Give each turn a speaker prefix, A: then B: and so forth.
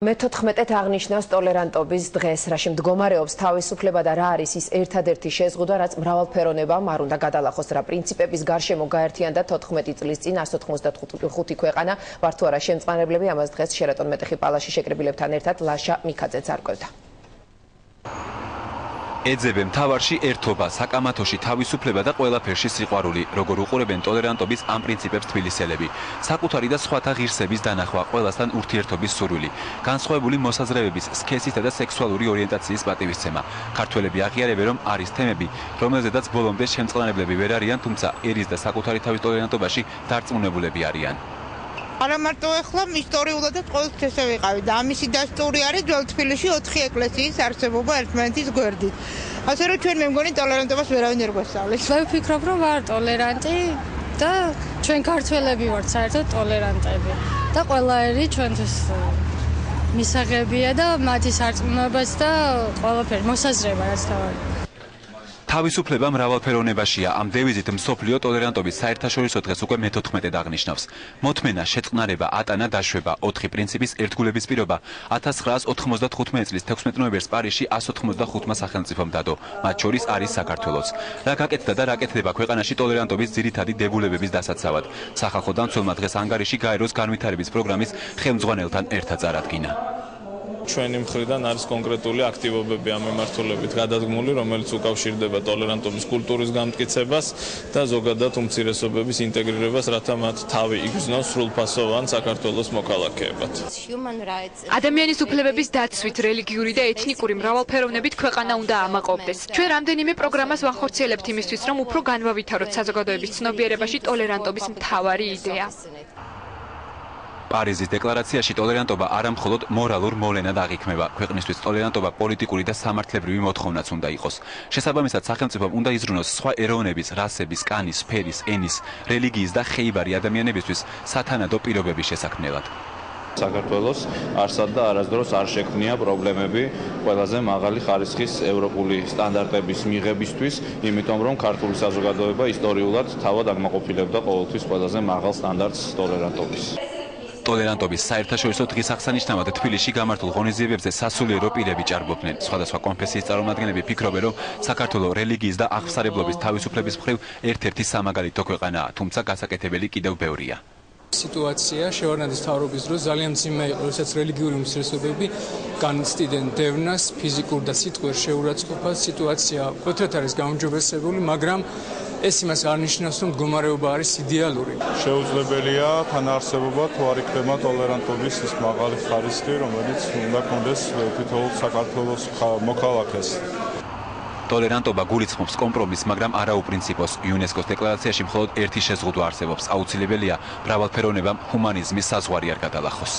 A: მე-14 აღნიშნავს ტოლერანტობის დღეს, რაში მდგომარეობს თავისუფლება და რა არის ის ერთადერთი შეზღუდვა, რაც მრავალფეროვნებამ არ უნდა გადალახოს, რა პრინციპების გარშემო გაერთიანდა 14 წლის წინ 195 ქვეყანა. ვარ თუ არა შემწყნარებლები, ამას დღეს შერატონ მეტეხი პალაში შეკრებილებთან ერთად ლაშა მიქაძეც არკვევდა.
B: ეძებენ მთავარში ერთობა, საკამათოში თავისუფლება და ყველაფერში სიყვარული, როგორ უყურებენ ტოლერანტობის ამ პრინციპებს თბილისელები. საკუთარი და სხვათა ღირსების დანახვა, ყველასთან ურთიერთობის სურვილი, განსხვავებული მოსაზრებების, სქესისა და სექსუალური ორიენტაციის პატივისცემა. ქართველები აღიარებენ, რომ არის თემები, რომელზედაც ბოლომდე შემწყნარებლები ვერ არიან, თუმცა ერის და საკუთარი თავის ტოლერანტობაში დარწმუნებულები არიან.
C: არა მარტო ახლა ისტორიულადაც ყოველთვის ესე ვიყავი და ამისი დასტური არის ძველ თბილისში 4 ეკლესიის არსებობა ერთმანეთის გვერდით. ასე რომ ჩვენ მე მგონი ტოლერანტობას ვერავინ არ გვესწავლის.
D: მე ვფიქრობ, რომ ვარ ტოლერანტი და ჩვენ ქართველები ვართ საერთოდ ტოლერანტები და ყველა ერი ჩვენთვის მისაღებია და მათი სარწმუნოებაც და ყველაფერი მოსაზრება რაც თავი.
B: თავისუფლება მრავალფეროვნებაშია. ამ დევიზით მსოფლიო ტოლერანტობის საერთაშორისო დღეს უკვე მე-14 აღნიშნავს. მოთმენა, შეწყნარება, ატანა, დაშვება, 4 პრინციპის ერთგულების პირობა 1995 წლის 16 ნოემბერს პარიზში 185-მა სახელმწიფომ დადო. მათ შორის არის საქართველოც. რა გაკეთდა და რა კეთდება ქვეყანაში ტოლერანტობის ძირითადი დებულებების დასაცავად. სახალხო დამცველმა დღეს ანგარიში გაეროს განვითარების პროგრამის ხელმძღვანელთან ერთად წარადგინა.
E: ჩვენი მხრიდან არის კონკრეტული აქტივობები ამ მიმართულებით გადადგმული, რომელიც უკავშირდება ტოლერანტობის კულტურის გამტკიცებას და ზოგადად უმცირესობების ინტეგრირებას, რათა მათ თავი იგრძნოს სრულფასოვან საქართველოს მოქალაქეებად.
F: ადამიანის უფლებების დაცვით, რელიგიური და ეთნიკური მრავალფეროვნებით ქვეყანა უნდა ამაყობდეს. ჩვენ რამდენიმე პროგრამას ვახორციელებთ იმისთვის, რომ უფრო განვავითაროთ საზოგადოების ცნობიერებაში ტოლერანტობის მთავარი იდეა.
B: პარიზის დეკლარაციაში ტოლერანტობა არა მხოლოდ მორალურ მოვლენად აღიქმება. ქვეყნისთვის ტოლერანტობა პოლიტიკური და სამართლებრივი მოთხოვნაც უნდა იყოს. შესაბამისად, სახელმწიფომ უნდა იზრუნოს სხვა ეროვნების, რასების, კანის, ფერის, ენის, რელიგიის და ხეიბარი ადამიანებისთვის სათანადო პირობების შესაქმნელად.
E: საქართველოს არსად და არასდროს არ შექმნია პრობლემები ყველაზე მაღალი ხარისხის ევროპული სტანდარტების მიღებისთვის, იმიტომ რომ ქართული საზოგადოება ისტორიულად თავად აკმაყოფილებდა ყოველთვის ყველაზე მაღალ სტანდარტს ტოლერანტობის.
B: ტოლერანტობის საერთაშორისო დღის აღსანიშნავად თბილისში გამართულ ღონისძიებებზე სასულიერო პირები ჭარბობდნენ. სხვადასხვა კონფესიის წარმომადგენლები ფიქრობენ, რომ საქართველო რელიგიის და აღსარებლობის თავისუფლების მხრივ ერთ-ერთი სამაგალითო ქვეყანაა, თუმცა გასაკეთებელი კიდევ ბევრია.
G: სიტუაცია შევარდნაძის მთავრობის დროს ძალიან მძიმე იყო, როდესაც რელიგიური უმცირესობები განიცდიდნენ დევნას, ფიზიკურ და სიტყვიერ შეურაცხყოფას. სიტუაცია მკვეთრად არის გაუმჯობესებული, მაგრამ ეს იმას არ ნიშნავს, რომ მდგომარეობა არის იდეალური.
E: შეუძლებელია თანაარსებობა თუ არ იქნება ტოლერანტობის ის მაღალი ხარისხი, რომელიც უნდა კონდეს თითოეულ საქართველოს მოქალაქეს.
B: ტოლერანტობა გულისხმობს კომპრომისს, მაგრამ არა უპრინციპოს. იუნესკოს დეკლარაციაში მხოლოდ ერთი შეზღუდვა არსებობს. აუცილებელია მრავალფეროვნებამ ჰუმანიზმის საზღვარი არ გადალახოს.